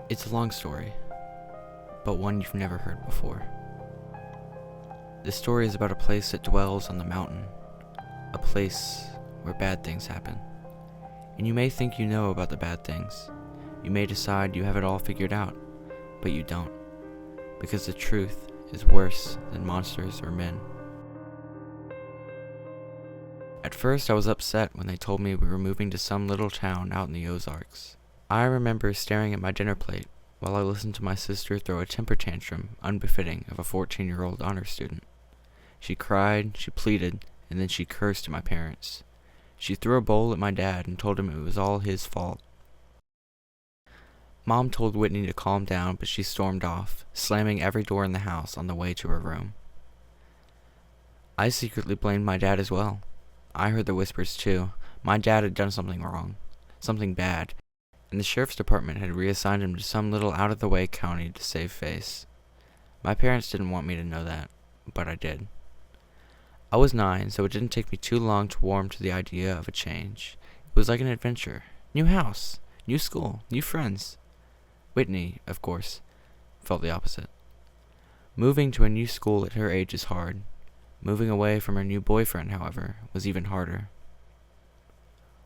It's a long story, but one you've never heard before. This story is about a place that dwells on the mountain, a place where bad things happen. And you may think you know about the bad things. You may decide you have it all figured out, but you don't, because the truth is worse than monsters or men. At first I was upset when they told me we were moving to some little town out in the Ozarks. I remember staring at my dinner plate while I listened to my sister throw a temper tantrum unbefitting of a 14-year-old honor student. She cried, she pleaded, and then she cursed at my parents. She threw a bowl at my dad and told him it was all his fault. Mom told Whitney to calm down, but she stormed off, slamming every door in the house on the way to her room. I secretly blamed my dad as well. I heard the whispers too. My dad had done something wrong, something bad, and the sheriff's department had reassigned him to some little out-of-the-way county to save face. My parents didn't want me to know that, but I did. I was 9, so it didn't take me too long to warm to the idea of a change. It was like an adventure. New house, new school, new friends. Whitney, of course, felt the opposite. Moving to a new school at her age is hard. Moving away from her new boyfriend, however, was even harder.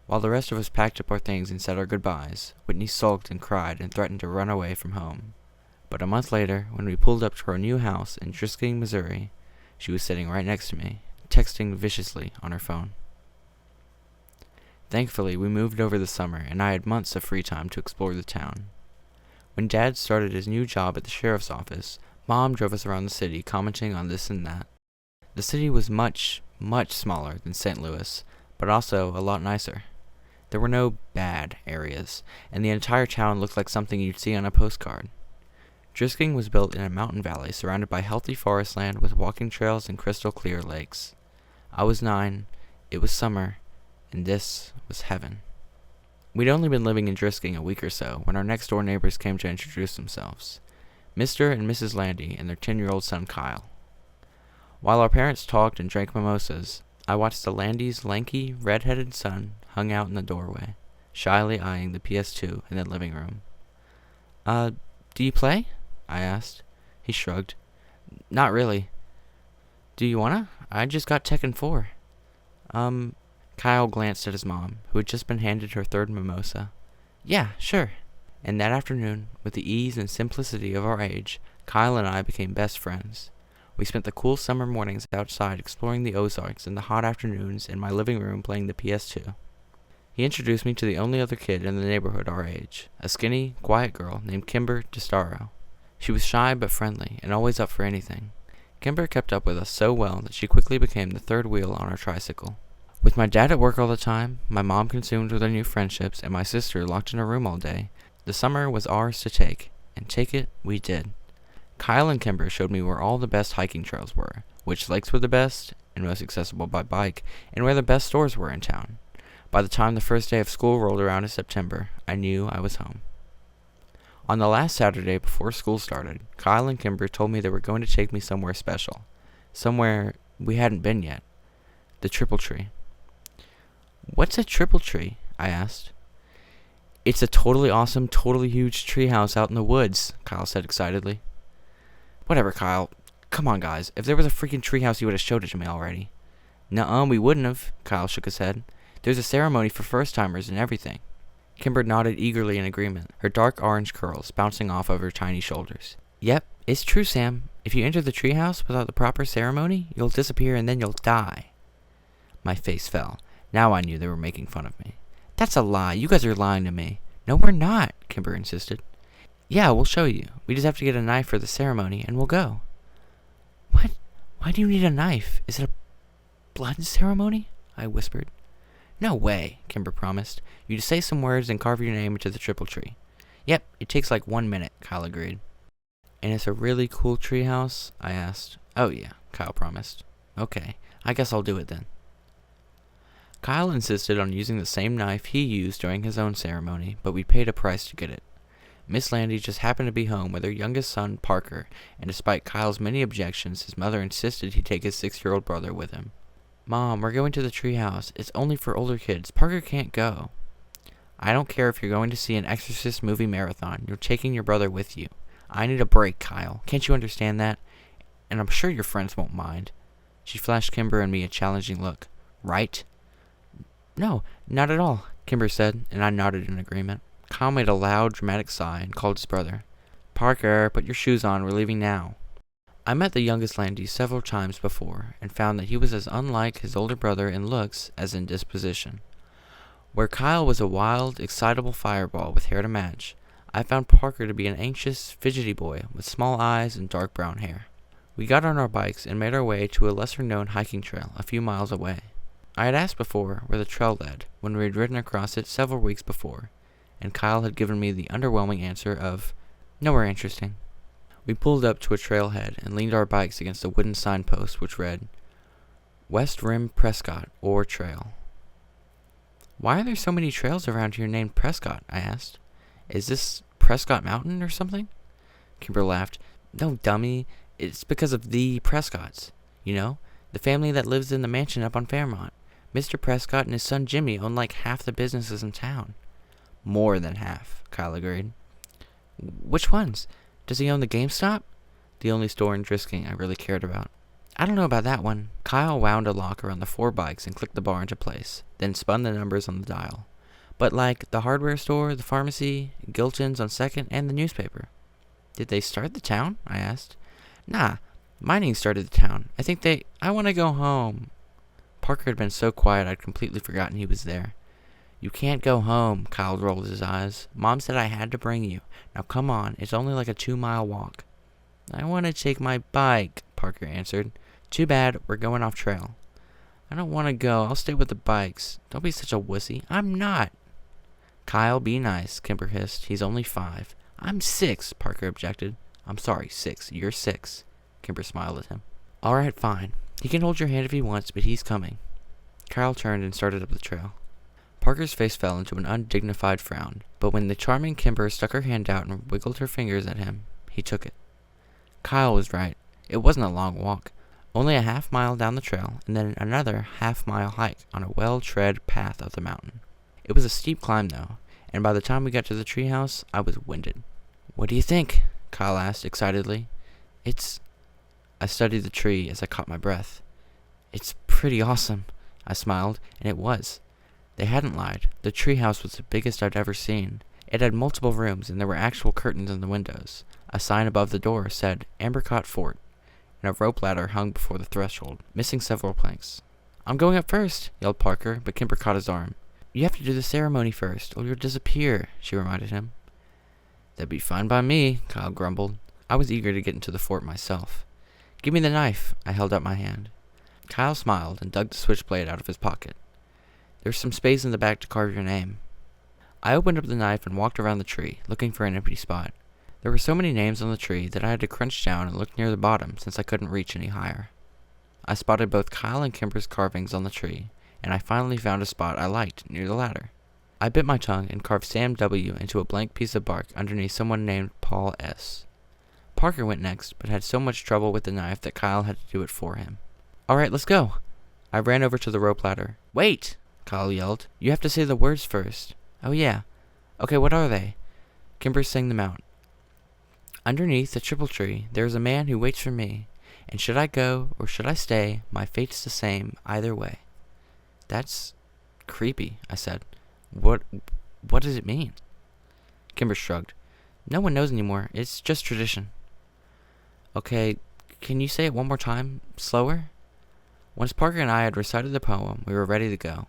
While the rest of us packed up our things and said our goodbyes, Whitney sulked and cried and threatened to run away from home. But a month later, when we pulled up to our new house in Drisking, Missouri, she was sitting right next to me, texting viciously on her phone. Thankfully, we moved over the summer, and I had months of free time to explore the town. When Dad started his new job at the sheriff's office, Mom drove us around the city, commenting on this and that. The city was much, much smaller than St. Louis, but also a lot nicer. There were no bad areas, and the entire town looked like something you'd see on a postcard. Drisking was built in a mountain valley surrounded by healthy forest land with walking trails and crystal clear lakes. I was 9, it was summer, and this was heaven. We'd only been living in Drisking a week or so when our next-door neighbors came to introduce themselves. Mr. and Mrs. Landy and their 10-year-old son Kyle. While our parents talked and drank mimosas, I watched the Landys' lanky, red-headed son hung out in the doorway, shyly eyeing the PS2 in the living room. Do you play?" I asked. He shrugged. "Not really." "Do you wanna? I just got Tekken 4. Kyle glanced at his mom, who had just been handed her third mimosa. "Yeah, sure." And that afternoon, with the ease and simplicity of our age, Kyle and I became best friends. We spent the cool summer mornings outside exploring the Ozarks and the hot afternoons in my living room playing the PS2. He introduced me to the only other kid in the neighborhood our age, a skinny, quiet girl named Kimber DeStaro. She was shy but friendly and always up for anything. Kimber kept up with us so well that she quickly became the third wheel on our tricycle. With my dad at work all the time, my mom consumed with our new friendships, and my sister locked in her room all day, the summer was ours to take, and take it we did. Kyle and Kimber showed me where all the best hiking trails were, which lakes were the best and most accessible by bike, and where the best stores were in town. By the time the first day of school rolled around in September, I knew I was home. On the last Saturday before school started, Kyle and Kimber told me they were going to take me somewhere special. Somewhere we hadn't been yet. The Triple Tree. "What's a triple tree?" I asked. "It's a totally awesome, totally huge treehouse out in the woods," Kyle said excitedly. "Whatever, Kyle. Come on, guys. If there was a freaking treehouse, you would have showed it to me already." "Nuh-uh, we wouldn't have," Kyle shook his head. "There's a ceremony for first-timers and everything." Kimber nodded eagerly in agreement, her dark orange curls bouncing off of her tiny shoulders. "Yep, it's true, Sam. If you enter the treehouse without the proper ceremony, you'll disappear and then you'll die." My face fell. Now I knew they were making fun of me. "That's a lie. You guys are lying to me." "No, we're not," Kimber insisted. "Yeah, we'll show you. We just have to get a knife for the ceremony, and we'll go." "What? Why do you need a knife? Is it a blood ceremony?" I whispered. "No way," Kimber promised. "You just say some words and carve your name into the triple tree." "Yep, it takes like 1 minute," Kyle agreed. "And it's a really cool treehouse?" I asked. "Oh yeah," Kyle promised. "Okay, I guess I'll do it then." Kyle insisted on using the same knife he used during his own ceremony, but we paid a price to get it. Miss Landy just happened to be home with her youngest son, Parker, and despite Kyle's many objections, his mother insisted he take his 6-year-old brother with him. "Mom, we're going to the treehouse. It's only for older kids. Parker can't go." I don't care if you're going to see an Exorcist movie marathon. You're taking your brother with you. I need a break, Kyle. Can't you understand that? And I'm sure your friends won't mind. She flashed Kimber and me a challenging look. Right? No, not at all, Kimber said, and I nodded in agreement. Kyle made a loud, dramatic sigh and called his brother. Parker, put your shoes on. We're leaving now. I met the youngest Landy several times before and found that he was as unlike his older brother in looks as in disposition. Where Kyle was a wild, excitable fireball with hair to match, I found Parker to be an anxious, fidgety boy with small eyes and dark brown hair. We got on our bikes and made our way to a lesser-known hiking trail a few miles away. I had asked before where the trail led when we had ridden across it several weeks before, and Kyle had given me the underwhelming answer of, nowhere interesting. We pulled up to a trailhead and leaned our bikes against a wooden signpost which read, West Rim Prescott, or Trail. Why are there so many trails around here named Prescott? I asked. Is this Prescott Mountain or something? Kimber laughed. No, dummy. It's because of the Prescotts. You know, the family that lives in the mansion up on Fairmont. Mr. Prescott and his son Jimmy own like half the businesses in town. More than half, Kyle agreed. Which ones? Does he own the GameStop? The only store in Drisking I really cared about. I don't know about that one. Kyle wound a lock around the 4 bikes and clicked the bar into place, then spun the numbers on the dial. But like the hardware store, the pharmacy, Gilton's on 2nd, and the newspaper. Did they start the town? I asked. Nah, mining started the town. I want to go home. Parker had been so quiet I'd completely forgotten he was there. You can't go home, Kyle rolled his eyes. Mom said I had to bring you. Now come on, it's only like a 2-mile walk. I want to take my bike, Parker answered. Too bad, we're going off trail. I don't want to go, I'll stay with the bikes. Don't be such a wussy. I'm not. Kyle, be nice, Kimber hissed. He's only 5. I'm 6, Parker objected. I'm sorry, 6. You're 6. Kimber smiled at him. All right, fine. He can hold your hand if he wants, but he's coming. Kyle turned and started up the trail. Parker's face fell into an undignified frown, but when the charming Kimber stuck her hand out and wiggled her fingers at him, he took it. Kyle was right. It wasn't a long walk. Only a half-mile down the trail, and then another half-mile hike on a well-tread path up the mountain. It was a steep climb, though, and by the time we got to the treehouse, I was winded. What do you think? Kyle asked excitedly. I studied the tree as I caught my breath. It's pretty awesome, I smiled, and it was. They hadn't lied. The treehouse was the biggest I'd ever seen. It had multiple rooms, and there were actual curtains in the windows. A sign above the door said, Ambercott Fort, and a rope ladder hung before the threshold, missing several planks. I'm going up first, yelled Parker, but Kimber caught his arm. You have to do the ceremony first, or you'll disappear, she reminded him. That'd be fine by me, Kyle grumbled. I was eager to get into the fort myself. Give me the knife, I held out my hand. Kyle smiled and dug the switchblade out of his pocket. There's some space in the back to carve your name. I opened up the knife and walked around the tree, looking for an empty spot. There were so many names on the tree that I had to crunch down and look near the bottom since I couldn't reach any higher. I spotted both Kyle and Kimber's carvings on the tree, and I finally found a spot I liked near the ladder. I bit my tongue and carved Sam W. into a blank piece of bark underneath someone named Paul S. Parker went next, but had so much trouble with the knife that Kyle had to do it for him. All right, let's go. I ran over to the rope ladder. Wait, Kyle yelled. You have to say the words first. Oh yeah. Okay, what are they? Kimber sang them out. Underneath the triple tree, there is a man who waits for me, and should I go or should I stay, my fate's the same either way. That's creepy, I said. What does it mean? Kimber shrugged. No one knows anymore. It's just tradition. Okay, can you say it one more time? Slower? Once Parker and I had recited the poem, we were ready to go.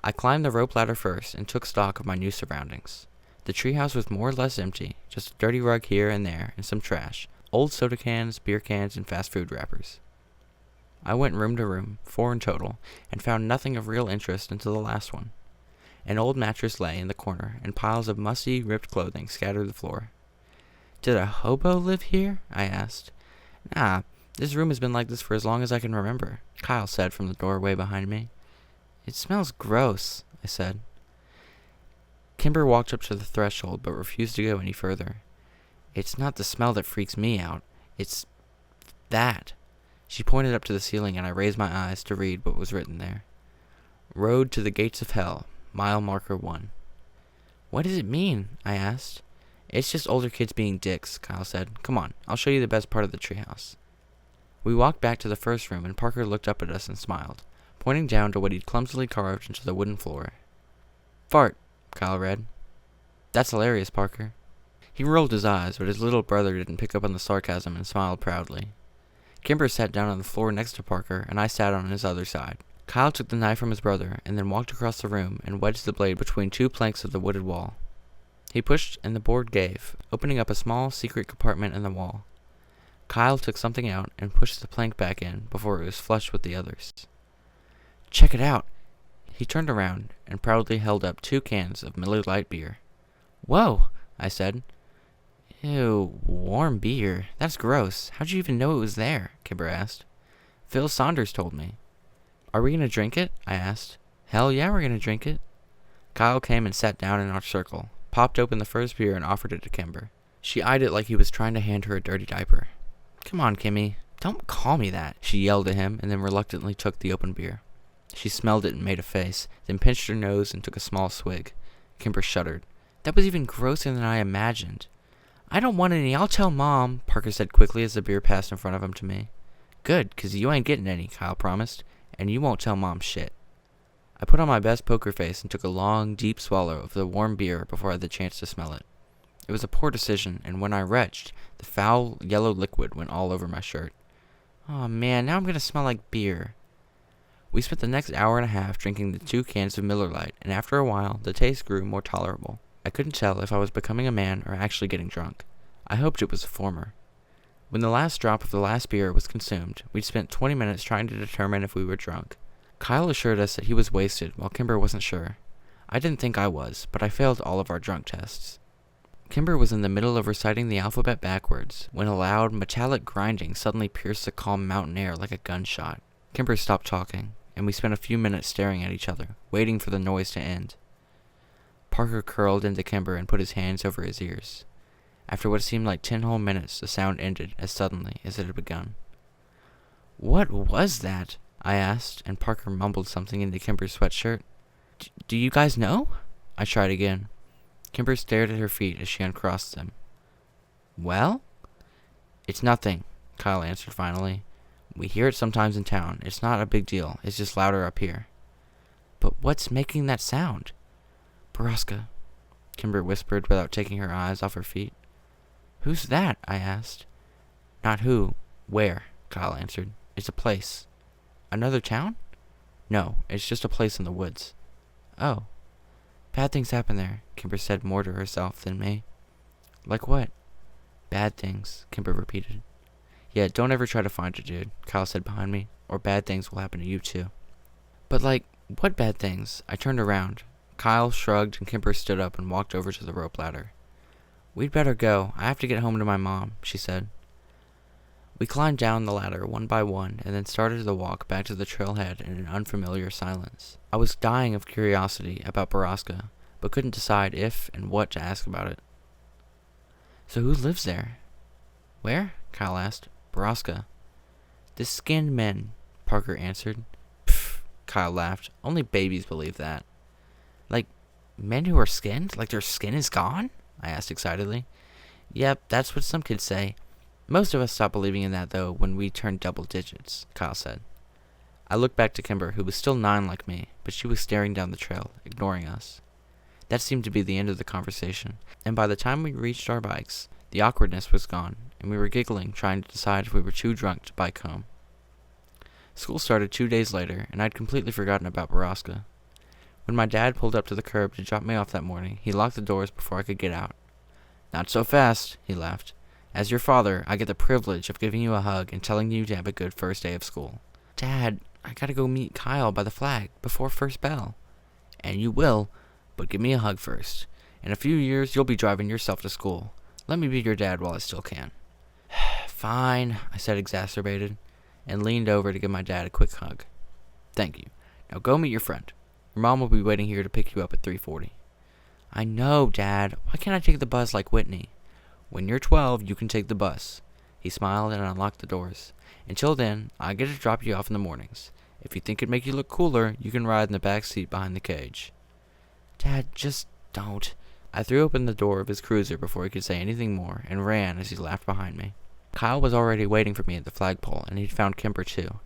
I climbed the rope ladder first and took stock of my new surroundings. The treehouse was more or less empty, just a dirty rug here and there and some trash, old soda cans, beer cans, and fast food wrappers. I went room to room, 4 in total, and found nothing of real interest until the last one. An old mattress lay in the corner, and piles of musty, ripped clothing scattered the floor. Did a hobo live here? I asked. Nah, this room has been like this for as long as I can remember, Kyle said from the doorway behind me. It smells gross, I said. Kimber walked up to the threshold, but refused to go any further. It's not the smell that freaks me out. It's that. She pointed up to the ceiling, and I raised my eyes to read what was written there. Road to the gates of hell, mile marker 1. What does it mean? I asked. It's just older kids being dicks, Kyle said. Come on, I'll show you the best part of the treehouse. We walked back to the first room, and Parker looked up at us and smiled, pointing down to what he'd clumsily carved into the wooden floor. Fart, Kyle read. That's hilarious, Parker. He rolled his eyes, but his little brother didn't pick up on the sarcasm and smiled proudly. Kimber sat down on the floor next to Parker, and I sat on his other side. Kyle took the knife from his brother, and then walked across the room and wedged the blade between two planks of the wooded wall. He pushed, and the board gave, opening up a small, secret compartment in the wall. Kyle took something out and pushed the plank back in before it was flush with the others. Check it out! He turned around and proudly held up 2 cans of Miller Lite beer. Whoa! I said. Ew, warm beer. That's gross. How'd you even know it was there? Kimber asked. Phil Saunders told me. Are we gonna drink it? I asked. Hell yeah, we're gonna drink it. Kyle came and sat down in our circle, popped open the first beer and offered it to Kimber. She eyed it like he was trying to hand her a dirty diaper. Come on, Kimmy. Don't call me that, she yelled at him and then reluctantly took the open beer. She smelled it and made a face, then pinched her nose and took a small swig. Kimber shuddered. That was even grosser than I imagined. I don't want any, I'll tell Mom, Parker said quickly as the beer passed in front of him to me. Good, 'cause you ain't getting any, Kyle promised, and you won't tell Mom shit. I put on my best poker face and took a long, deep swallow of the warm beer before I had the chance to smell it. It was a poor decision, and when I retched, the foul, yellow liquid went all over my shirt. Oh man, now I'm gonna smell like beer. We spent the next hour and a half drinking the 2 cans of Miller Lite, and after a while, the taste grew more tolerable. I couldn't tell if I was becoming a man or actually getting drunk. I hoped it was the former. When the last drop of the last beer was consumed, we'd spent 20 minutes trying to determine if we were drunk. Kyle assured us that he was wasted, while Kimber wasn't sure. I didn't think I was, but I failed all of our drunk tests. Kimber was in the middle of reciting the alphabet backwards, when a loud, metallic grinding suddenly pierced the calm mountain air like a gunshot. Kimber stopped talking, and we spent a few minutes staring at each other, waiting for the noise to end. Parker curled into Kimber and put his hands over his ears. After what seemed like 10 whole minutes, the sound ended as suddenly as it had begun. What was that? I asked, and Parker mumbled something into Kimber's sweatshirt. Do you guys know? I tried again. Kimber stared at her feet as she uncrossed them. Well? It's nothing, Kyle answered finally. We hear it sometimes in town. It's not a big deal. It's just louder up here. But what's making that sound? Borrasca, Kimber whispered without taking her eyes off her feet. Who's that? I asked. Not who. Where, Kyle answered. It's a place. Another town? No, it's just a place in the woods. Oh. Bad things happen there, Kimber said more to herself than me. Like what? Bad things, Kimber repeated. Yeah, don't ever try to find it, dude, Kyle said behind me, or bad things will happen to you too. But like, what bad things? I turned around. Kyle shrugged and Kimber stood up and walked over to the rope ladder. We'd better go. I have to get home to my mom, she said. We climbed down the ladder one by one and then started the walk back to the trailhead in an unfamiliar silence. I was dying of curiosity about Borrasca, but couldn't decide if and what to ask about it. So who lives there? Where? Kyle asked. Borrasca. The skinned men, Parker answered. Pfft, Kyle laughed. Only babies believe that. Like, men who are skinned? Like their skin is gone? I asked excitedly. Yep, that's what some kids say. Most of us stopped believing in that, though, when we turned double digits, Kyle said. I looked back to Kimber, who was still 9 like me, but she was staring down the trail, ignoring us. That seemed to be the end of the conversation, and by the time we reached our bikes, the awkwardness was gone, and we were giggling, trying to decide if we were too drunk to bike home. School started 2 days later, and I'd completely forgotten about Borrasca. When my dad pulled up to the curb to drop me off that morning, he locked the doors before I could get out. Not so fast, he laughed. As your father, I get the privilege of giving you a hug and telling you to have a good first day of school. Dad, I gotta go meet Kyle by the flag before first bell. And you will, but give me a hug first. In a few years, you'll be driving yourself to school. Let me be your dad while I still can. Fine, I said exacerbated, and leaned over to give my dad a quick hug. Thank you. Now go meet your friend. Your mom will be waiting here to pick you up at 3:40. I know, Dad. Why can't I take the bus like Whitney? When you're 12, you can take the bus. He smiled and unlocked the doors. Until then, I get to drop you off in the mornings. If you think it'd make you look cooler, you can ride in the back seat behind the cage. Dad, just don't. I threw open the door of his cruiser before he could say anything more and ran as he laughed behind me. Kyle was already waiting for me at the flagpole, and he'd found Kimber too.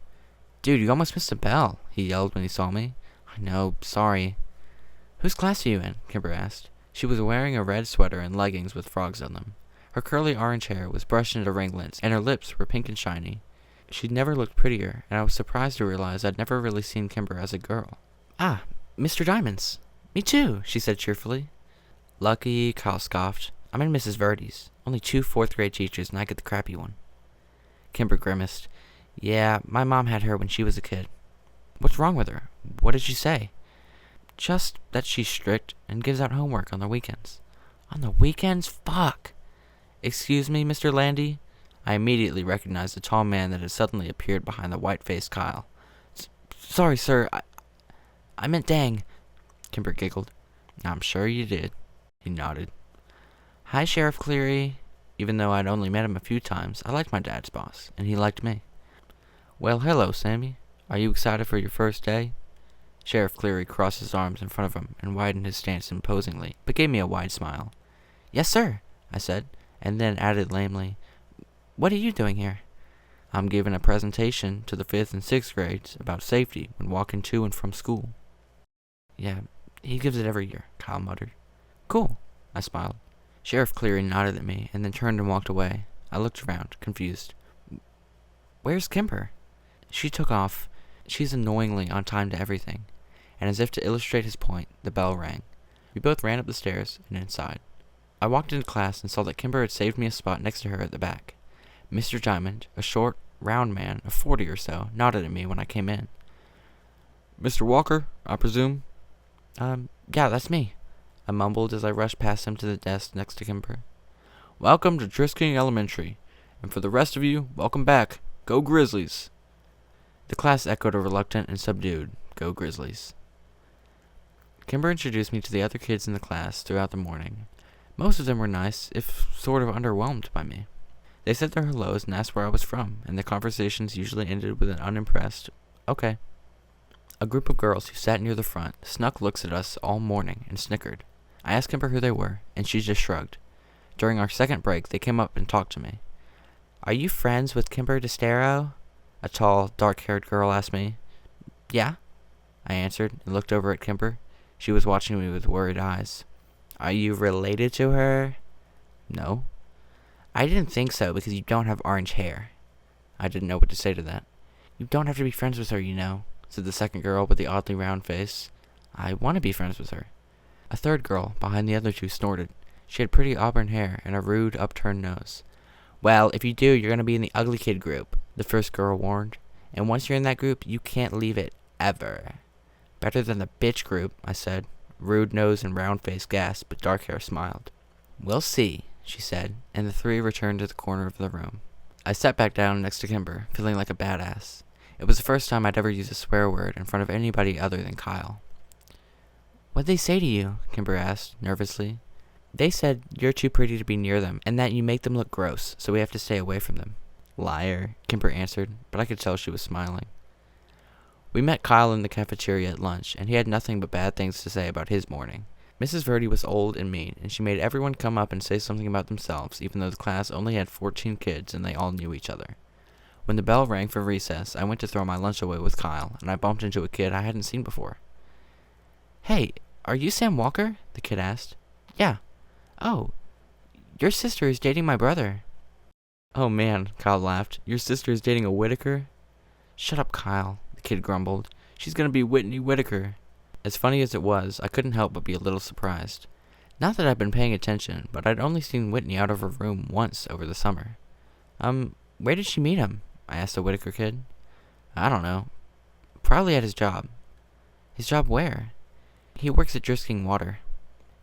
"Dude, you almost missed a bell," he yelled when he saw me. "I know, sorry." "Whose class are you in?" Kimber asked. She was wearing a red sweater and leggings with frogs on them. Her curly orange hair was brushed into ringlets, and her lips were pink and shiny. She'd never looked prettier, and I was surprised to realize I'd never really seen Kimber as a girl. "Ah, Mr. Diamond's. Me too," she said cheerfully. "Lucky," Kyle scoffed. "I'm in Mrs. Verdi's. Only 2 fourth-grade teachers, and I get the crappy one." Kimber grimaced. "Yeah, my mom had her when she was a kid." "What's wrong with her? What did she say?" "Just that she's strict and gives out homework on the weekends." "On the weekends? Fuck!" "Excuse me, Mr. Landy?" I immediately recognized the tall man that had suddenly appeared behind the white-faced Kyle. Sorry, sir. I meant dang." Kimber giggled. "I'm sure you did." He nodded. "Hi, Sheriff Cleary." Even though I'd only met him a few times, I liked my dad's boss, and he liked me. "Well, hello, Sammy. Are you excited for your first day?" Sheriff Cleary crossed his arms in front of him and widened his stance imposingly, but gave me a wide smile. "Yes, sir," I said, and then added lamely, "What are you doing here?" "I'm giving a presentation to the 5th and 6th grades about safety when walking to and from school." "Yeah, he gives it every year," Kyle muttered. "Cool," I smiled. Sheriff Cleary nodded at me and then turned and walked away. I looked around, confused. "Where's Kimber?" She took off. She's annoyingly on time to everything. And as if to illustrate his point, the bell rang. We both ran up the stairs and inside. I walked into class and saw that Kimber had saved me a spot next to her at the back. Mr. Diamond, a short, round man of 40 or so, nodded at me when I came in. "Mr. Walker, I presume?" Yeah, that's me," I mumbled as I rushed past him to the desk next to Kimber. "Welcome to Drisking Elementary, and for the rest of you, welcome back. Go Grizzlies!" The class echoed a reluctant and subdued, "Go Grizzlies." Kimber introduced me to the other kids in the class throughout the morning. Most of them were nice, if sort of underwhelmed by me. They said their hellos and asked where I was from, and the conversations usually ended with an unimpressed, "Okay." A group of girls who sat near the front snuck looks at us all morning and snickered. I asked Kimber who they were, and she just shrugged. During our second break, they came up and talked to me. "Are you friends with Kimber DeStero?" a tall, dark-haired girl asked me. "Yeah," I answered and looked over at Kimber. She was watching me with worried eyes. "Are you related to her?" "No." "I didn't think so because you don't have orange hair." I didn't know what to say to that. "You don't have to be friends with her, you know," said the second girl with the oddly round face. "I want to be friends with her." A third girl, behind the other two, snorted. She had pretty auburn hair and a rude, upturned nose. "Well, if you do, you're going to be in the ugly kid group," the first girl warned. "And once you're in that group, you can't leave it, ever." "Better than the bitch group," I said. Rude nose and round face gasped, but dark hair smiled. "We'll see," she said, and the three returned to the corner of the room. I sat back down next to Kimber, feeling like a badass. It was the first time I'd ever used a swear word in front of anybody other than Kyle. "What'd they say to you?" Kimber asked, nervously. "They said you're too pretty to be near them, and that you make them look gross, so we have to stay away from them." "Liar," Kimber answered, but I could tell she was smiling. We met Kyle in the cafeteria at lunch, and he had nothing but bad things to say about his morning. Mrs. Verdi was old and mean, and she made everyone come up and say something about themselves, even though the class only had 14 kids and they all knew each other. When the bell rang for recess, I went to throw my lunch away with Kyle, and I bumped into a kid I hadn't seen before. "Hey, are you Sam Walker?" the kid asked. "Yeah." "Oh, your sister is dating my brother." "Oh man," Kyle laughed. "Your sister is dating a Whitaker?" "Shut up, Kyle," the kid grumbled. "She's gonna be Whitney Whitaker." As funny as it was, I couldn't help but be a little surprised. Not that I'd been paying attention, but I'd only seen Whitney out of her room once over the summer. Where did she meet him?" I asked the Whitaker kid. "I don't know. Probably at his job." "His job where?" "He works at Drisking Water."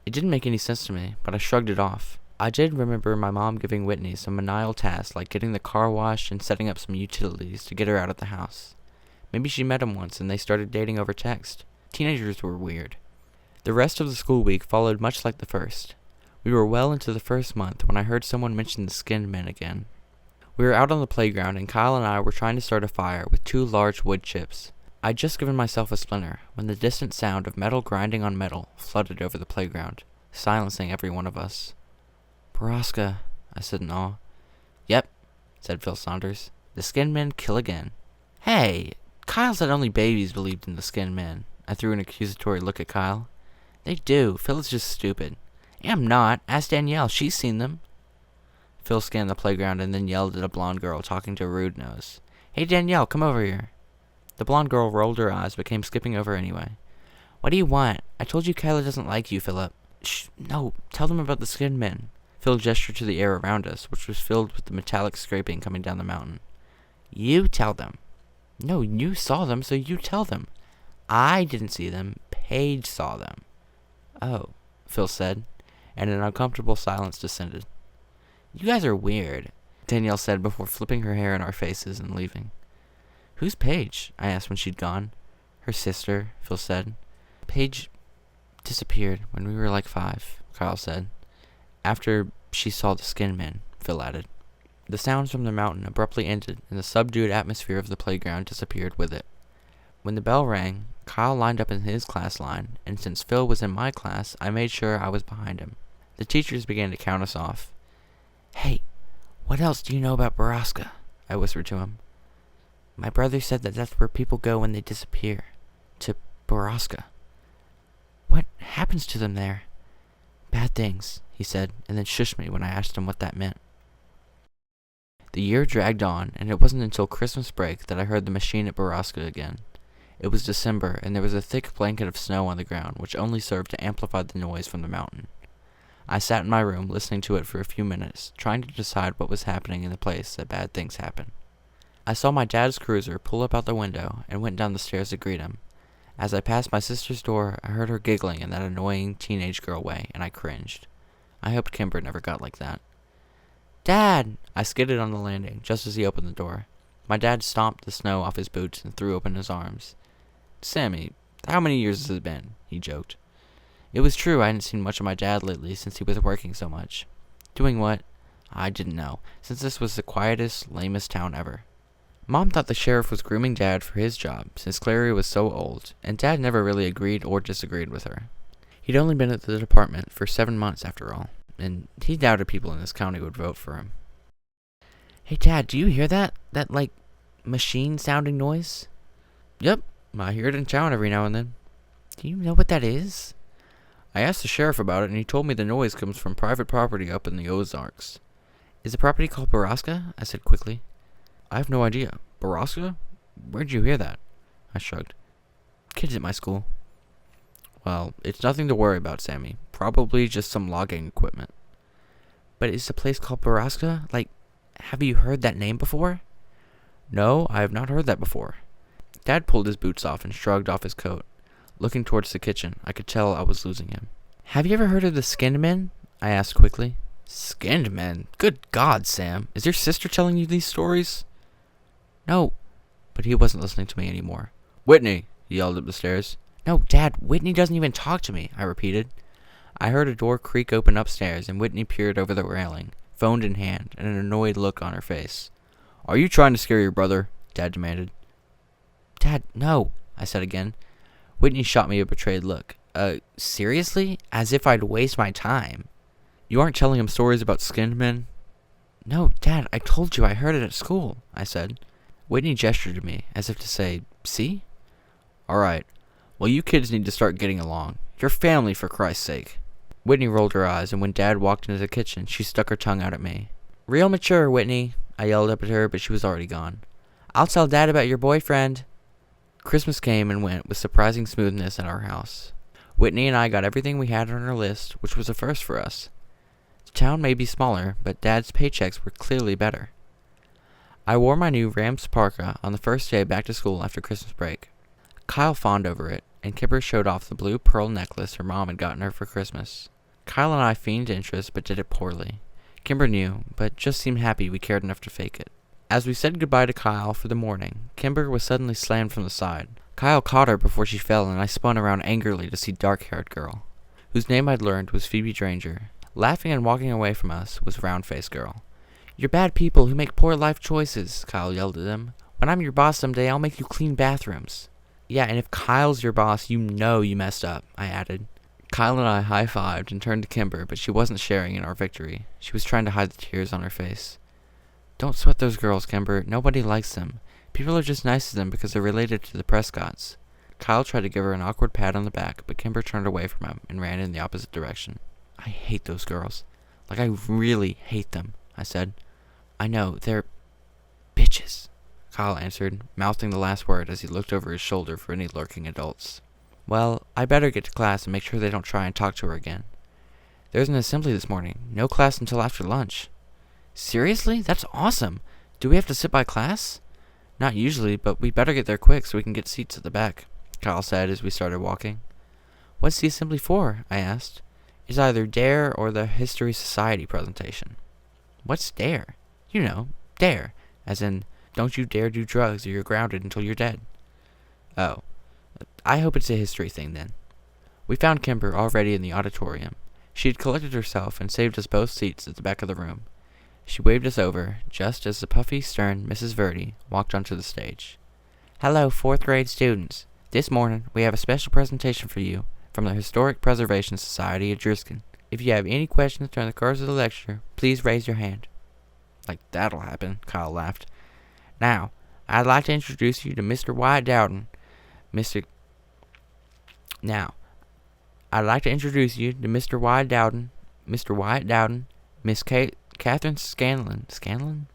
It didn't make any sense to me, but I shrugged it off. I did remember my mom giving Whitney some menial tasks like getting the car washed and setting up some utilities to get her out of the house. Maybe she met him once and they started dating over text. Teenagers were weird. The rest of the school week followed much like the first. We were well into the first month when I heard someone mention the skinned men again. We were out on the playground and Kyle and I were trying to start a fire with 2 large wood chips. I'd just given myself a splinter when the distant sound of metal grinding on metal flooded over the playground. silencing every one of us. "Borrasca," I said in awe. "Yep," said Phil Saunders. "The skinned men kill again." "Hey, Kyle said only babies believed in the skinned men." I threw an accusatory look at Kyle. "They do. Phil is just stupid." "I'm not. Ask Danielle. She's seen them." Phil scanned the playground and then yelled at a blonde girl talking to a rude nose. "Hey, Danielle, come over here." The blonde girl rolled her eyes but came skipping over anyway. "What do you want? I told you Kyla doesn't like you, Philip." "Shh, no, tell them about the skinned men." Phil gestured to the air around us, which was filled with the metallic scraping coming down the mountain. "You tell them." "No, you saw them, so you tell them." "I didn't see them. Paige saw them." "Oh," Phil said, and an uncomfortable silence descended. "You guys are weird," Danielle said before flipping her hair in our faces and leaving. "Who's Paige?" I asked when she'd gone. "Her sister," Phil said. "Paige disappeared when we were like 5, Kyle said. "After she saw the skinned men," Phil added. The sounds from the mountain abruptly ended, and the subdued atmosphere of the playground disappeared with it. When the bell rang, Kyle lined up in his class line, and since Phil was in my class, I made sure I was behind him. The teachers began to count us off. "Hey, what else do you know about Borrasca?" I whispered to him. "My brother said that that's where people go when they disappear. To Borrasca." "What happens to them there?" "Bad things," he said, and then shushed me when I asked him what that meant. The year dragged on, and it wasn't until Christmas break that I heard the machine at Borrasca again. It was December, and there was a thick blanket of snow on the ground, which only served to amplify the noise from the mountain. I sat in my room, listening to it for a few minutes, trying to decide what was happening in the place that bad things happen. I saw my dad's cruiser pull up out the window, and went down the stairs to greet him. As I passed my sister's door, I heard her giggling in that annoying teenage girl way, and I cringed. I hoped Kimber never got like that. "Dad!" I skidded on the landing, just as he opened the door. My dad stomped the snow off his boots and threw open his arms. "Sammy, how many years has it been?" he joked. It was true I hadn't seen much of my dad lately since he was working so much. Doing what? I didn't know, since this was the quietest, lamest town ever. Mom thought the sheriff was grooming Dad for his job, since Clary was so old, and Dad never really agreed or disagreed with her. He'd only been at the department for 7 months after all, and he doubted people in this county would vote for him. "Hey, Dad, do you hear that? That, machine-sounding noise?" "Yep, I hear it in town every now and then." "Do you know what that is?" "I asked the sheriff about it, and he told me the noise comes from private property up in the Ozarks." "Is the property called Borrasca?" I said quickly. "I have no idea. Borrasca? Where'd you hear that?" I shrugged. "Kids at my school." "Well, it's nothing to worry about, Sammy. Probably just some logging equipment." "But is the place called Borrasca? Have you heard that name before?" "No, I have not heard that before." Dad pulled his boots off and shrugged off his coat. Looking towards the kitchen, I could tell I was losing him. "Have you ever heard of the skinned men?" I asked quickly. "Skinned men? Good God, Sam. Is your sister telling you these stories?" "No." But he wasn't listening to me anymore. "Whitney!" he yelled up the stairs. "No, Dad, Whitney doesn't even talk to me," I repeated. I heard a door creak open upstairs, and Whitney peered over the railing, phone in hand, and an annoyed look on her face. "Are you trying to scare your brother?" Dad demanded. "Dad, no," I said again. Whitney shot me a betrayed look. Seriously? As if I'd waste my time." "You aren't telling him stories about skinned men?" "No, Dad, I told you I heard it at school," I said. Whitney gestured to me, as if to say, "See?" "All right. Well, you kids need to start getting along. You're family, for Christ's sake." Whitney rolled her eyes, and when Dad walked into the kitchen, she stuck her tongue out at me. "Real mature, Whitney," I yelled up at her, but she was already gone. "I'll tell Dad about your boyfriend." Christmas came and went with surprising smoothness at our house. Whitney and I got everything we had on our list, which was a first for us. The town may be smaller, but Dad's paychecks were clearly better. I wore my new Rams parka on the first day back to school after Christmas break. Kyle fawned over it, and Kipper showed off the blue pearl necklace her mom had gotten her for Christmas. Kyle and I feigned interest, but did it poorly. Kimber knew, but just seemed happy we cared enough to fake it. As we said goodbye to Kyle for the morning, Kimber was suddenly slammed from the side. Kyle caught her before she fell, and I spun around angrily to see dark-haired girl, whose name I'd learned was Phoebe Dranger. Laughing and walking away from us was round-faced girl. "You're bad people who make poor life choices," Kyle yelled at them. "When I'm your boss someday, I'll make you clean bathrooms." "Yeah, and if Kyle's your boss, you know you messed up," I added. Kyle and I high-fived and turned to Kimber, but she wasn't sharing in our victory. She was trying to hide the tears on her face. Don't sweat those girls, Kimber. Nobody likes them. People are just nice to them because they're related to the Prescotts. Kyle tried to give her an awkward pat on the back, but Kimber turned away from him and ran in the opposite direction. I hate those girls. Like, I really hate them, I said. I know, they're bitches, Kyle answered, mouthing the last word as he looked over his shoulder for any lurking adults. Well, I better get to class and make sure they don't try and talk to her again. There's an assembly this morning. No class until after lunch. Seriously? That's awesome. Do we have to sit by class? Not usually, but we better get there quick so we can get seats at the back, Kyle said as we started walking. What's the assembly for? I asked. It's either DARE or the History Society presentation. What's DARE? You know, DARE, as in, don't you dare do drugs or you're grounded until you're dead. Oh, I hope it's a history thing then. We found Kimber already in the auditorium. She had collected herself and saved us both seats at the back of the room. She waved us over, just as the puffy, stern Mrs. Verdi walked onto the stage. Hello, 4th grade students. This morning, we have a special presentation for you from the Historic Preservation Society of Driskin. If you have any questions during the course of the lecture, please raise your hand. Like that'll happen, Kyle laughed. Now, I'd like to introduce you to Mr. Wyatt Dowden. Mr. Wyatt Dowden, Miss Catherine Scanlon.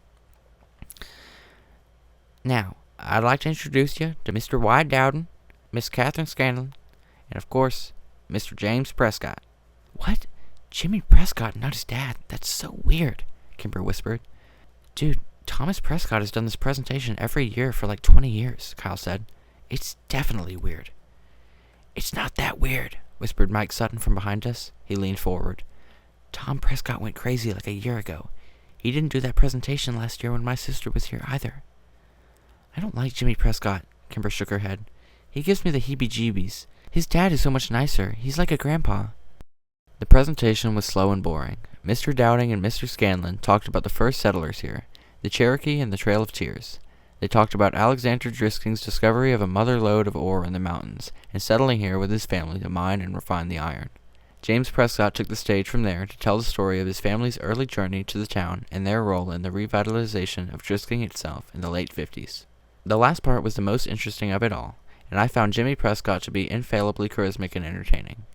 Now, I'd like to introduce you to Mr. Wyatt Dowden, Miss Catherine Scanlon, and of course, Mr. James Prescott. What? Jimmy Prescott, not his dad. That's so weird, Kimber whispered. Dude, Thomas Prescott has done this presentation every year for like 20 years, Kyle said. It's definitely weird. It's not that weird, whispered Mike Sutton from behind us. He leaned forward. Tom Prescott went crazy like a year ago. He didn't do that presentation last year when my sister was here either. I don't like Jimmy Prescott, Kimber shook her head. He gives me the heebie-jeebies. His dad is so much nicer. He's like a grandpa. The presentation was slow and boring. Mr. Dowding and Mr. Scanlon talked about the first settlers here, the Cherokee and the Trail of Tears. They talked about Alexander Driscoll's discovery of a mother lode of ore in the mountains and settling here with his family to mine and refine the iron. James Prescott took the stage from there to tell the story of his family's early journey to the town and their role in the revitalization of Driscoll itself in the late 50s. The last part was the most interesting of it all, and I found Jimmy Prescott to be infallibly charismatic and entertaining.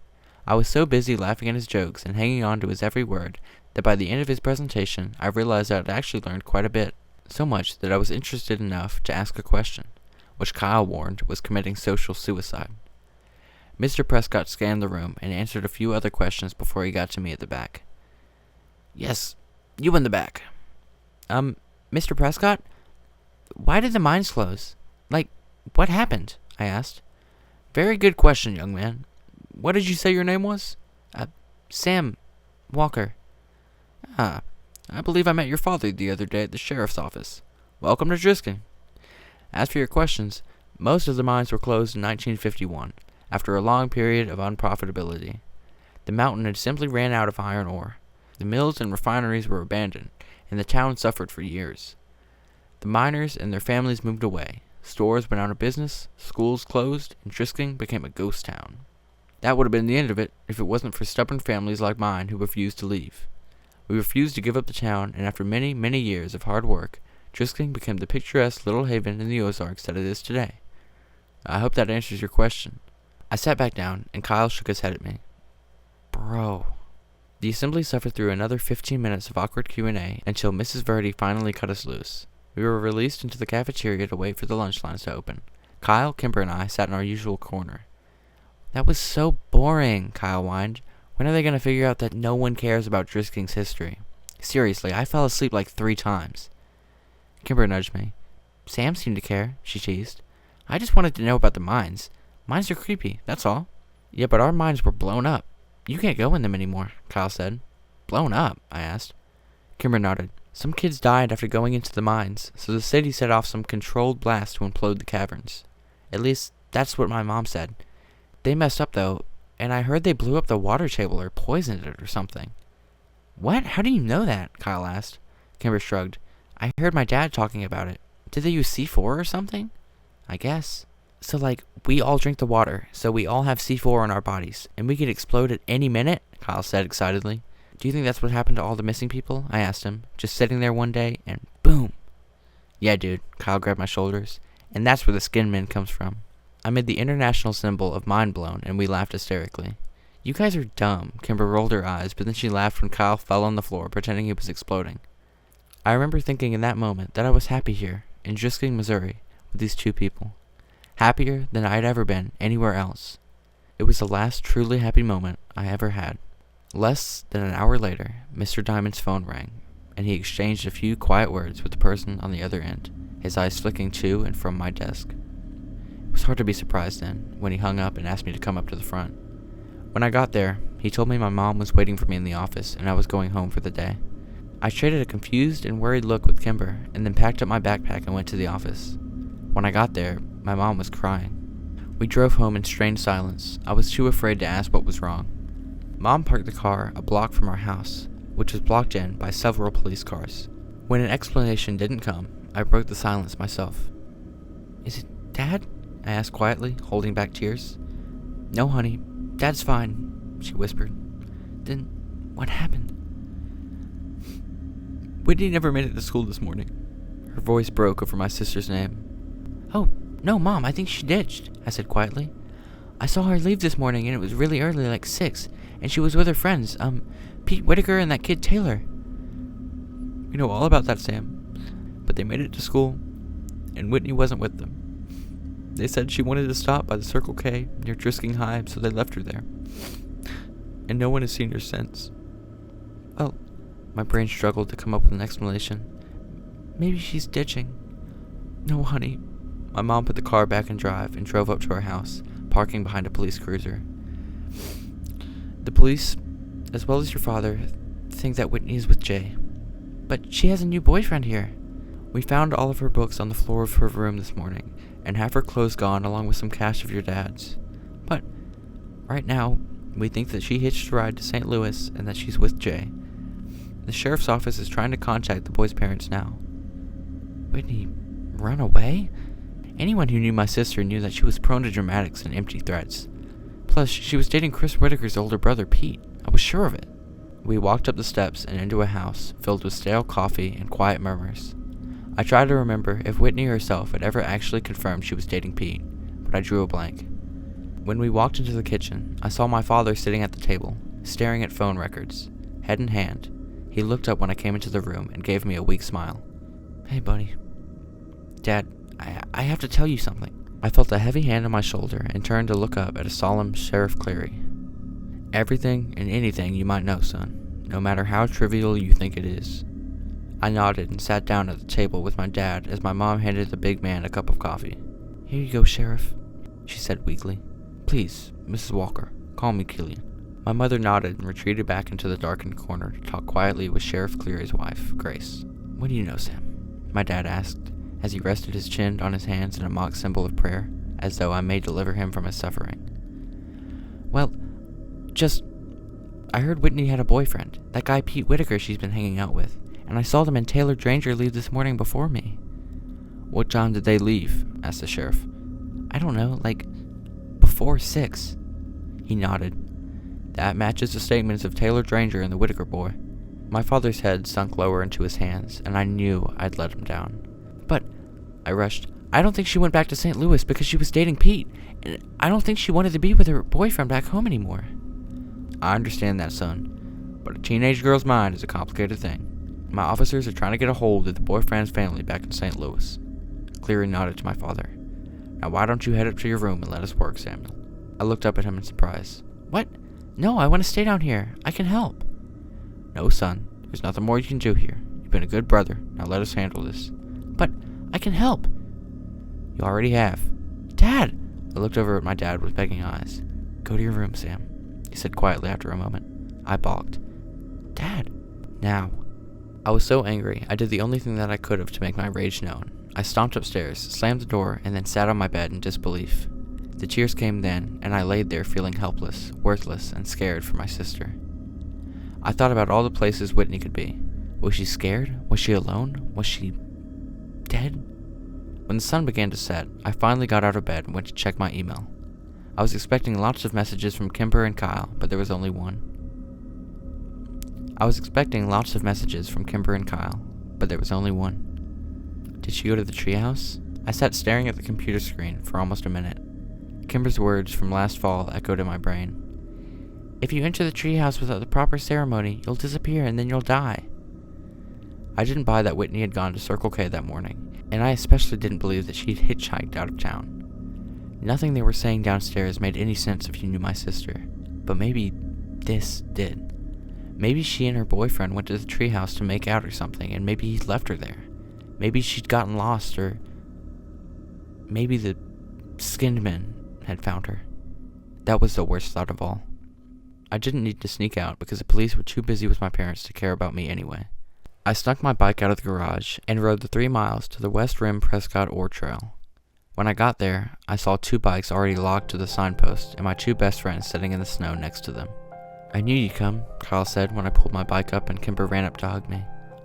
I was so busy laughing at his jokes and hanging on to his every word that by the end of his presentation I realized I had actually learned quite a bit, so much that I was interested enough to ask a question, which Kyle warned was committing social suicide. Mr. Prescott scanned the room and answered a few other questions before he got to me at the back. Yes, you in the back. Mr. Prescott? Why did the mines close? Like, what happened? I asked. Very good question, young man. What did you say your name was? Sam Walker. Ah, I believe I met your father the other day at the sheriff's office. Welcome to Driscoll. As for your questions, most of the mines were closed in 1951, after a long period of unprofitability. The mountain had simply ran out of iron ore. The mills and refineries were abandoned, and the town suffered for years. The miners and their families moved away. Stores went out of business, schools closed, and Driscoll became a ghost town. That would have been the end of it if it wasn't for stubborn families like mine who refused to leave. We refused to give up the town, and after many, many years of hard work, Driscoll became the picturesque little haven in the Ozarks that it is today. I hope that answers your question. I sat back down, and Kyle shook his head at me. Bro. The assembly suffered through another 15 minutes of awkward Q&A until Mrs. Verdi finally cut us loose. We were released into the cafeteria to wait for the lunch lines to open. Kyle, Kimber, and I sat in our usual corner. That was so boring, Kyle whined. When are they going to figure out that no one cares about Driscoll's history? Seriously, I fell asleep like 3 times. Kimber nudged me. Sam seemed to care, she teased. I just wanted to know about the mines. Mines are creepy, that's all. Yeah, but our mines were blown up. You can't go in them anymore, Kyle said. Blown up? I asked. Kimber nodded. Some kids died after going into the mines, so the city set off some controlled blast to implode the caverns. At least, that's what my mom said. They messed up, though, and I heard they blew up the water table or poisoned it or something. What? How do you know that? Kyle asked. Kimber shrugged. I heard my dad talking about it. Did they use C4 or something? I guess. So, like, we all drink the water, so we all have C4 in our bodies, and we could explode at any minute? Kyle said excitedly. Do you think that's what happened to all the missing people? I asked him, just sitting there one day, and boom. Yeah, dude, Kyle grabbed my shoulders, and that's where the skin min comes from. I made the international symbol of mind blown, and we laughed hysterically. You guys are dumb, Kimber rolled her eyes, but then she laughed when Kyle fell on the floor, pretending he was exploding. I remember thinking in that moment that I was happy here, in Drisking, Missouri, with these two people. Happier than I had ever been anywhere else. It was the last truly happy moment I ever had. Less than an hour later, Mr. Diamond's phone rang, and he exchanged a few quiet words with the person on the other end, his eyes flicking to and from my desk. It was hard to be surprised then, when he hung up and asked me to come up to the front. When I got there, he told me my mom was waiting for me in the office and I was going home for the day. I traded a confused and worried look with Kimber, and then packed up my backpack and went to the office. When I got there, my mom was crying. We drove home in strained silence. I was too afraid to ask what was wrong. Mom parked the car a block from our house, which was blocked in by several police cars. When an explanation didn't come, I broke the silence myself. Is it Dad? I asked quietly, holding back tears. No, honey. Dad's fine, she whispered. Then, what happened? Whitney never made it to school this morning. Her voice broke over my sister's name. Oh, no, Mom, I think she ditched, I said quietly. I saw her leave this morning and it was really early, like 6, and she was with her friends, Pete Whitaker and that kid Taylor. We know all about that, Sam. But they made it to school, and Whitney wasn't with them. They said she wanted to stop by the Circle K near Drisking High, so they left her there. And no one has seen her since. Well, my brain struggled to come up with an explanation. Maybe she's ditching. No, honey. My mom put the car back in drive and drove up to our house, parking behind a police cruiser. The police, as well as your father, think that Whitney is with Jay. But she has a new boyfriend here. We found all of her books on the floor of her room this morning, and half her clothes gone along with some cash of your dad's. But right now, we think that she hitched a ride to St. Louis and that she's with Jay. The sheriff's office is trying to contact the boy's parents now. Whitney run away? Anyone who knew my sister knew that she was prone to dramatics and empty threats. Plus, she was dating Chris Whitaker's older brother, Pete. I was sure of it. We walked up the steps and into a house filled with stale coffee and quiet murmurs. I tried to remember if Whitney herself had ever actually confirmed she was dating Pete, but I drew a blank. When we walked into the kitchen, I saw my father sitting at the table, staring at phone records, head in hand. He looked up when I came into the room and gave me a weak smile. Hey, buddy. Dad, I have to tell you something. I felt a heavy hand on my shoulder and turned to look up at a solemn Sheriff Cleary. Everything and anything you might know, son, no matter how trivial you think it is. I nodded and sat down at the table with my dad as my mom handed the big man a cup of coffee. Here you go, Sheriff, she said weakly. Please, Mrs. Walker, call me Killian. My mother nodded and retreated back into the darkened corner to talk quietly with Sheriff Cleary's wife, Grace. What do you know, Sam? My dad asked, as he rested his chin on his hands in a mock symbol of prayer, as though I may deliver him from his suffering. Well, I heard Whitney had a boyfriend, that guy Pete Whitaker she's been hanging out with, and I saw them and Taylor Dranger leave this morning before me. What time did they leave? Asked the sheriff. I don't know, like, before 6. He nodded. That matches the statements of Taylor Dranger and the Whitaker boy. My father's head sunk lower into his hands, and I knew I'd let him down. But, I rushed, I don't think she went back to St. Louis because she was dating Pete, and I don't think she wanted to be with her boyfriend back home anymore. I understand that, son, but a teenage girl's mind is a complicated thing. My officers are trying to get a hold of the boyfriend's family back in St. Louis. Cleary nodded to my father. Now why don't you head up to your room and let us work, Samuel? I looked up at him in surprise. What? No, I want to stay down here. I can help. No, son. There's nothing more you can do here. You've been a good brother. Now let us handle this. But I can help. You already have. Dad! I looked over at my dad with begging eyes. Go to your room, Sam, he said quietly after a moment. I balked. Dad! Now. I was so angry, I did the only thing that I could have to make my rage known. I stomped upstairs, slammed the door, and then sat on my bed in disbelief. The tears came then, and I laid there feeling helpless, worthless, and scared for my sister. I thought about all the places Whitney could be. Was she scared? Was she alone? Was she dead? When the sun began to set, I finally got out of bed and went to check my email. I was expecting lots of messages from Kimber and Kyle, but there was only one. Did she go to the treehouse? I sat staring at the computer screen for almost a minute. Kimber's words from last fall echoed in my brain. If you enter the treehouse without the proper ceremony, you'll disappear and then you'll die. I didn't buy that Whitney had gone to Circle K that morning, and I especially didn't believe that she'd hitchhiked out of town. Nothing they were saying downstairs made any sense if you knew my sister, but maybe this did. Maybe she and her boyfriend went to the treehouse to make out or something, and maybe he'd left her there. Maybe she'd gotten lost, or maybe the skinned men had found her. That was the worst thought of all. I didn't need to sneak out because the police were too busy with my parents to care about me anyway. I snuck my bike out of the garage and rode the 3 miles to the West Rim Prescott Ore Trail. When I got there, I saw 2 bikes already locked to the signpost and my 2 best friends sitting in the snow next to them. I knew you'd come, Kyle said when I pulled my bike up and Kimber ran up to hug me.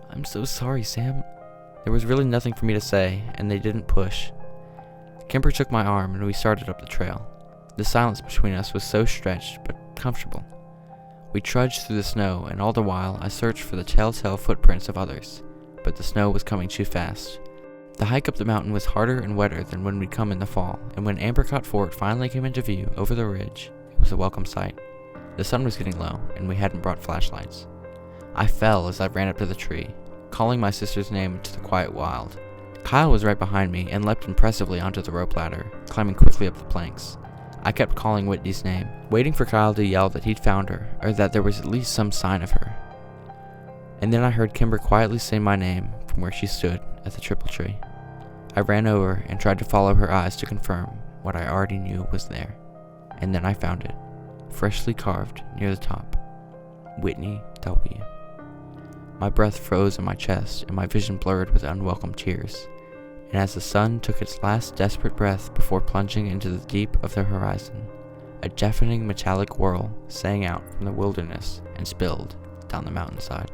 I'm so sorry, Sam. There was really nothing for me to say, and they didn't push. Kimber took my arm and we started up the trail. The silence between us was so stretched but comfortable. We trudged through the snow, and all the while I searched for the telltale footprints of others, but the snow was coming too fast. The hike up the mountain was harder and wetter than when we'd come in the fall, and when Apricot Fort finally came into view over the ridge, it was a welcome sight. The sun was getting low, and we hadn't brought flashlights. I fell as I ran up to the tree, calling my sister's name into the quiet wild. Kyle was right behind me and leapt impressively onto the rope ladder, climbing quickly up the planks. I kept calling Whitney's name, waiting for Kyle to yell that he'd found her, or that there was at least some sign of her. And then I heard Kimber quietly say my name from where she stood at the triple tree. I ran over and tried to follow her eyes to confirm what I already knew was there. And then I found it, freshly carved near the top. Whitney W. My breath froze in my chest and my vision blurred with unwelcome tears. And as the sun took its last desperate breath before plunging into the deep of the horizon, a deafening metallic whirl sang out from the wilderness and spilled down the mountainside.